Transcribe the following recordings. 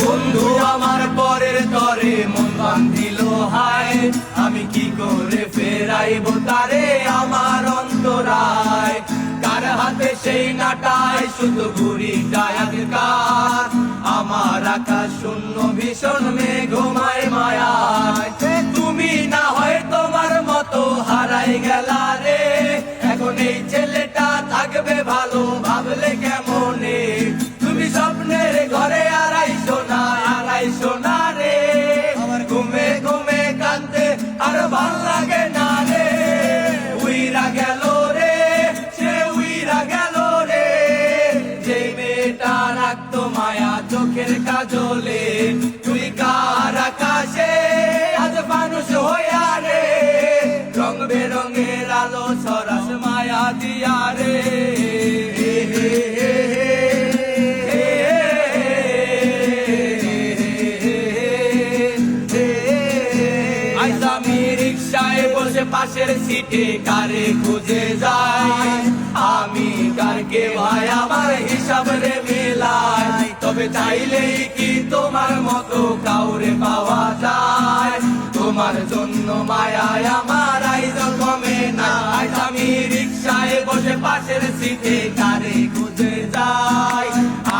বন্ধু আমার পরের তরে মন বান্ধিল হায়, আমি কি করে ফেরাইব তারে আমার অন্তরায়। কার হাতে সেই নাটায় শুধু ঘুরি ডায়াতকার, আমার আকাশ শূন্য ভীষণ মেঘমায় মায়ায়। তুমি না হয় তোমার মতো হারাই গেলা রে, এখন এই ছেলেটা থাকবে ভালো ভাবলে কেমনে। তুমি স্বপ্নের ঘরে আড়াইশো না রে, আমার ঘুমে ঘুমে কাঁদতে আর ভাল লাগে না রে। উইরা গেল রে, সে উইরা গেল রে, যে মেয়েটা রাখতো মায়া চোখের কাজলে। তুই কার আকাশে আজ মানুষ হইয়া রে, রং বেরঙের আলো সরাস মায়া দিয়া রে। আজ আমি রিক্সায় বসে পাশের সিটে কারে খুঁজে যাই, আমি কারকে ভাই আমার হিসাব রে মেলাই। তবে চাইলেই কি তোমার মতো কাউরে পাওয়া যায়, তোমার জন্য মায়ায় আমার আইজ কমে না। আজ আমি রিক্সায় বসে পাশের সিটে কারে খুঁজে যাই,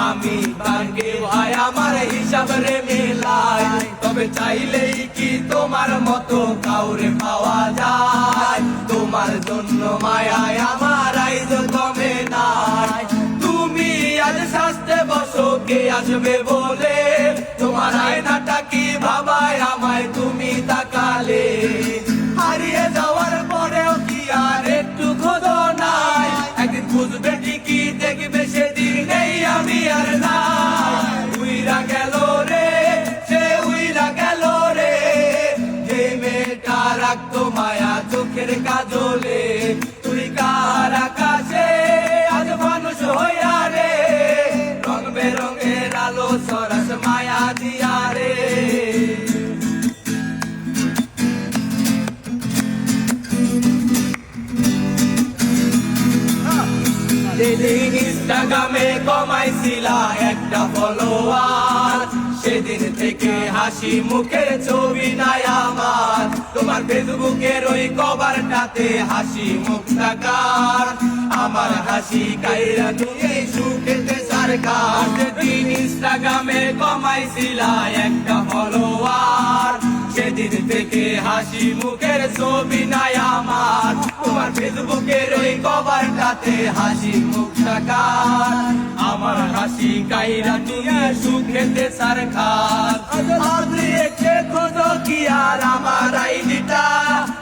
আমি কারকে ভাই আমার হিসাব রে মেলাই। তবে চাইলেই কি তোমার মতো কাউরে পাওয়া যায়, তোমার জন্য মায়ায় আমার আইজ কমে নাই। তুমি আজ সাজতে বসো কে আসবে বলে, তোমার আয়নাটা কি ভাবায় আমায় তুমি তাকালে। হারিয়ে যাওয়ার পরেও কি আর একটু খোঁজো নাই, একদিন খুঁজবে ঠিকই দেখবে সেদিন নেই আমি আর নাই। উইরা গেল রে, সে উইরা গেল রে, যে মেয়েটা রাখতো মায়া চোখের কাজলে। তুই কার আকাশে আজ মানুষ হইয়া রে, রং বেরঙের আলো সরাস মায়া দিয়া রে। যেদিন ইনস্টাগ্রামে কমাইছিলা একটা ফলোয়ার, সেদিন থেকে হাসি মুখের ছবি নাই আমার। তোমার ফেসবুকের ওই কভারটাতে হাসি মুখটাকার, আমার হাসি কাইরা তুমি সুখেতে সরকার। যেদিন ইনস্টাগ্রামে কমাইছিলা একটা ফলোয়ার, সেদিন থেকে হাসি মুখের ছবি নাই আমার। তোমার ফেসবুকের ওই কভারটাতে হাসি মুখটাকার, আমার হাসি কাইরা তুমি সুখেতে সরকার। আজ রেখে খোঁজো কি আর আমার আইডিটা,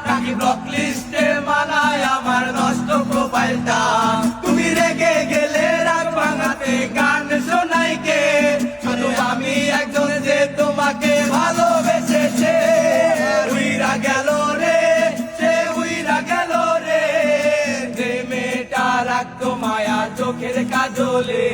নাকি ব্লক লিস্টে মানায় আমার নষ্ট প্রোফাইলটা। তুমি রেগে গেলে রাগ ভাঙাতে গান শোনাই কে, শুধু আমি একজন যে তোমাকে ভালোবেসেছে। উইরা গেল রে, সে উইরা গেল রে, যে মেয়েটা রাখতো মায়া চোখের কাজলে।